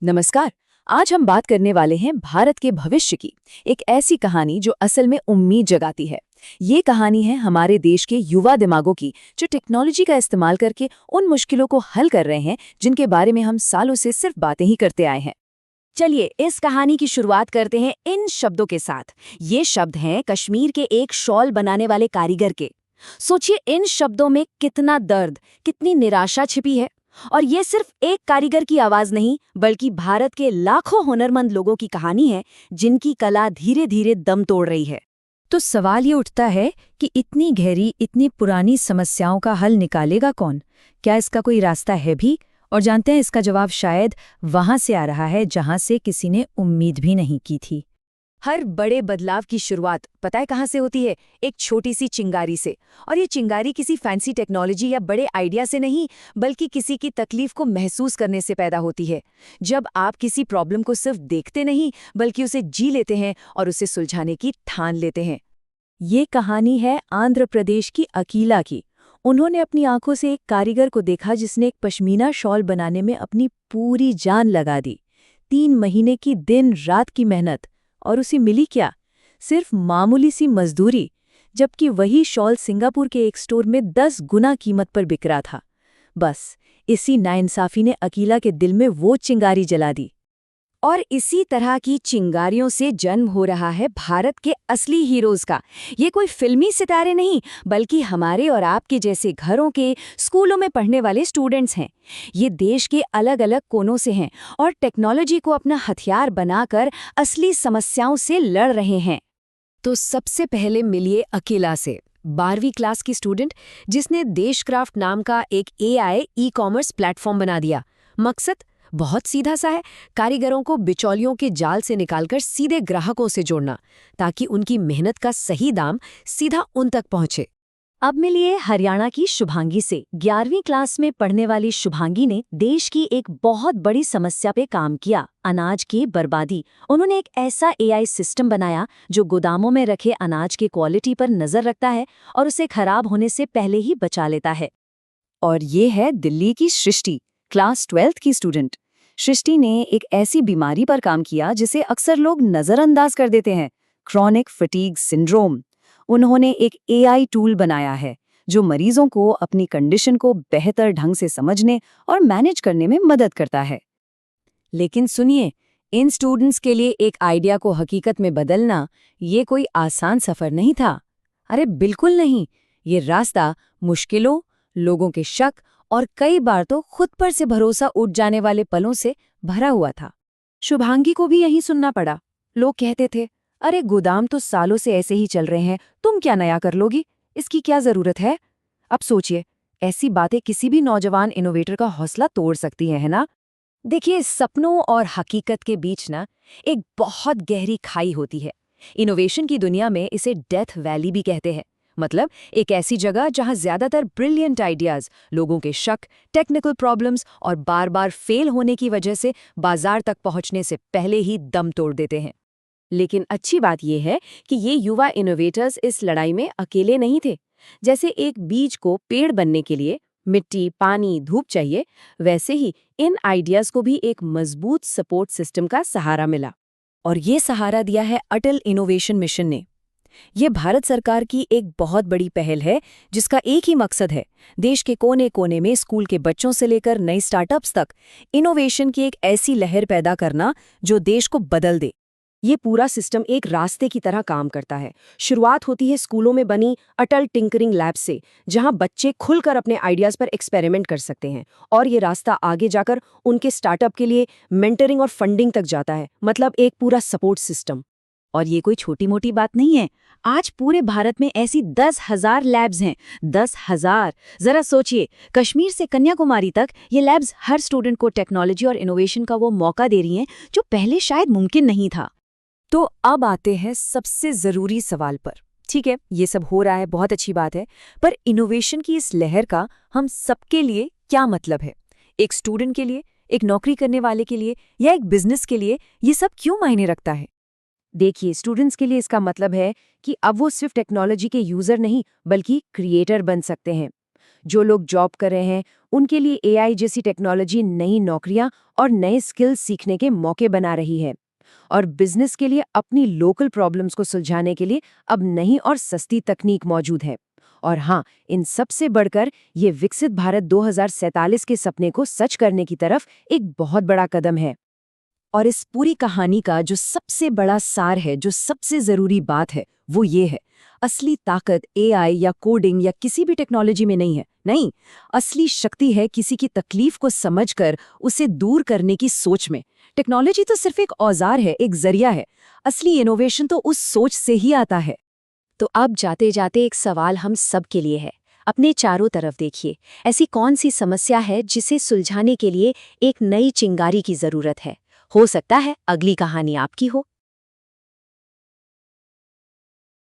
नमस्कार। आज हम बात करने वाले हैं भारत के भविष्य की, एक ऐसी कहानी जो असल में उम्मीद जगाती है। ये कहानी है हमारे देश के युवा दिमागों की, जो टेक्नोलॉजी का इस्तेमाल करके उन मुश्किलों को हल कर रहे हैं जिनके बारे में हम सालों से सिर्फ बातें ही करते आए हैं। चलिए इस कहानी की शुरुआत करते हैं इन शब्दों के साथ। ये शब्द हैं कश्मीर के एक शॉल बनाने वाले कारीगर के। सोचिए इन शब्दों में कितना दर्द, कितनी निराशा छिपी है। और ये सिर्फ एक कारीगर की आवाज नहीं, बल्कि भारत के लाखों हुनरमंद लोगों की कहानी है जिनकी कला धीरे धीरे दम तोड़ रही है। तो सवाल ये उठता है कि इतनी गहरी, इतनी पुरानी समस्याओं का हल निकालेगा कौन? क्या इसका कोई रास्ता है भी? और जानते हैं इसका जवाब शायद वहां से आ रहा है जहां से किसी ने उम्मीद भी नहीं की थी। हर बड़े बदलाव की शुरुआत पता है कहाँ से होती है? एक छोटी सी चिंगारी से। और ये चिंगारी किसी फैंसी टेक्नोलॉजी या बड़े आइडिया से नहीं, बल्कि किसी की तकलीफ को महसूस करने से पैदा होती है। जब आप किसी प्रॉब्लम को सिर्फ देखते नहीं, बल्कि उसे जी लेते हैं और उसे सुलझाने की ठान लेते हैं। ये कहानी है आंध्र प्रदेश की अकीला की। उन्होंने अपनी आंखों से एक कारीगर को देखा जिसने एक पश्मीना शॉल बनाने में अपनी पूरी जान लगा दी। 3 महीने की दिन रात की मेहनत, और उसे मिली क्या? सिर्फ मामूली सी मजदूरी, जबकि वही शॉल सिंगापुर के एक स्टोर में 10 गुना कीमत पर बिक रहा था। बस इसी नाइंसाफी ने अकीला के दिल में वो चिंगारी जला दी। और इसी तरह की चिंगारियों से जन्म हो रहा है भारत के असली हीरोज का। ये कोई फिल्मी सितारे नहीं, बल्कि हमारे और आपके जैसे घरों के, स्कूलों में पढ़ने वाले स्टूडेंट्स हैं। ये देश के अलग अलग कोनों से हैं और टेक्नोलॉजी को अपना हथियार बनाकर असली समस्याओं से लड़ रहे हैं। तो सबसे पहले मिलिए अकेला से, 12वीं क्लास की स्टूडेंट जिसने देशक्राफ्ट नाम का एक एआई ई-कॉमर्स प्लेटफॉर्म बना दिया। मकसद बहुत सीधा सा है, कारीगरों को बिचौलियों के जाल से निकालकर सीधे ग्राहकों से जोड़ना, ताकि उनकी मेहनत का सही दाम सीधा उन तक पहुंचे। अब मिलिए हरियाणा की शुभांगी से। 11वीं क्लास में पढ़ने वाली शुभांगी ने देश की एक बहुत बड़ी समस्या पे काम किया, अनाज की बर्बादी। उन्होंने एक ऐसा एआई सिस्टम बनाया जो गोदामों में रखे अनाज की क्वालिटी पर नजर रखता है और उसे खराब होने से पहले ही बचा लेता है। और ये है दिल्ली की सृष्टि, क्लास 12th की स्टूडेंट। सृष्टि ने एक ऐसी बीमारी पर काम किया जिसे अक्सर लोग नजरअंदाज कर देते हैं, क्रॉनिक फटीग सिंड्रोम। उन्होंने एक एआई टूल बनाया है जो मरीजों को अपनी कंडीशन को बेहतर ढंग से समझने और मैनेज करने में मदद करता है। लेकिन सुनिए, इन स्टूडेंट्स के लिए एक आइडिया को हकीकत में बदलना ये कोई आसान सफर नहीं था। अरे बिल्कुल नहीं। ये रास्ता मुश्किलों, लोगों के शक और कई बार तो खुद पर से भरोसा उठ जाने वाले पलों से भरा हुआ था। शुभांगी को भी यही सुनना पड़ा। लोग कहते थे, अरे गोदाम तो सालों से ऐसे ही चल रहे हैं, तुम क्या नया कर लोगी, इसकी क्या जरूरत है? अब सोचिए, ऐसी बातें किसी भी नौजवान इनोवेटर का हौसला तोड़ सकती है ना? देखिए, सपनों और हकीकत के बीच ना एक बहुत गहरी खाई होती है। इनोवेशन की दुनिया में इसे डेथ वैली भी कहते हैं। मतलब एक ऐसी जगह जहां ज्यादातर ब्रिलियंट आइडियाज लोगों के शक, टेक्निकल प्रॉब्लम्स और बार बार फेल होने की वजह से बाजार तक पहुंचने से पहले ही दम तोड़ देते हैं। लेकिन अच्छी बात यह है कि ये युवा इनोवेटर्स इस लड़ाई में अकेले नहीं थे। जैसे एक बीज को पेड़ बनने के लिए मिट्टी, पानी, धूप चाहिए, वैसे ही इन आइडियाज को भी एक मजबूत सपोर्ट सिस्टम का सहारा मिला। और ये सहारा दिया है अटल इनोवेशन मिशन ने। ये भारत सरकार की एक बहुत बड़ी पहल है जिसका एक ही मकसद है, देश के कोने कोने में स्कूल के बच्चों से लेकर नए स्टार्टअप्स तक इनोवेशन की एक ऐसी लहर पैदा करना जो देश को बदल दे। ये पूरा सिस्टम एक रास्ते की तरह काम करता है। शुरुआत होती है स्कूलों में बनी अटल टिंकरिंग लैब से, जहां बच्चे खुलकर अपने आइडियाज पर एक्सपेरिमेंट कर सकते हैं। और ये रास्ता आगे जाकर उनके स्टार्टअप के लिए मेंटरिंग और फंडिंग तक जाता है, मतलब एक पूरा सपोर्ट सिस्टम। और ये कोई छोटी मोटी बात नहीं है। आज पूरे भारत में ऐसी 10,000 लैब्स हैं। 10,000। जरा सोचिए, कश्मीर से कन्याकुमारी तक ये लैब्स हर स्टूडेंट को टेक्नोलॉजी और इनोवेशन का वो मौका दे रही हैं जो पहले शायद मुमकिन नहीं था। तो अब आते हैं सबसे जरूरी सवाल पर। ठीक है, ये सब हो रहा है, बहुत अच्छी बात है, पर इनोवेशन की इस लहर का हम सबके लिए क्या मतलब है? एक स्टूडेंट के लिए, एक नौकरी करने वाले के लिए या एक बिजनेस के लिए ये सब क्यों मायने रखता है? देखिए, स्टूडेंट्स के लिए इसका मतलब है कि अब वो सिर्फ टेक्नोलॉजी के यूजर नहीं, बल्कि क्रिएटर बन सकते हैं। जो लोग जॉब कर रहे हैं उनके लिए एआई जैसी टेक्नोलॉजी नई नौकरियां और नए स्किल्स सीखने के मौके बना रही है। और बिजनेस के लिए अपनी लोकल प्रॉब्लम्स को सुलझाने के लिए अब नई और सस्ती तकनीक मौजूद है। और हाँ, इन सबसे बढ़कर ये विकसित भारत 2047 के सपने को सच करने की तरफ एक बहुत बड़ा कदम है। और इस पूरी कहानी का जो सबसे बड़ा सार है, जो सबसे जरूरी बात है, वो ये है, असली ताकत एआई या कोडिंग या किसी भी टेक्नोलॉजी में नहीं है। नहीं, असली शक्ति है किसी की तकलीफ को समझकर उसे दूर करने की सोच में। टेक्नोलॉजी तो सिर्फ एक औजार है, एक जरिया है। असली इनोवेशन तो उस सोच से ही आता है। तो अब जाते जाते एक सवाल हम सब के लिए है। अपने चारों तरफ देखिए, ऐसी कौन सी समस्या है जिसे सुलझाने के लिए एक नई चिंगारी की जरूरत है? हो सकता है अगली कहानी आपकी हो।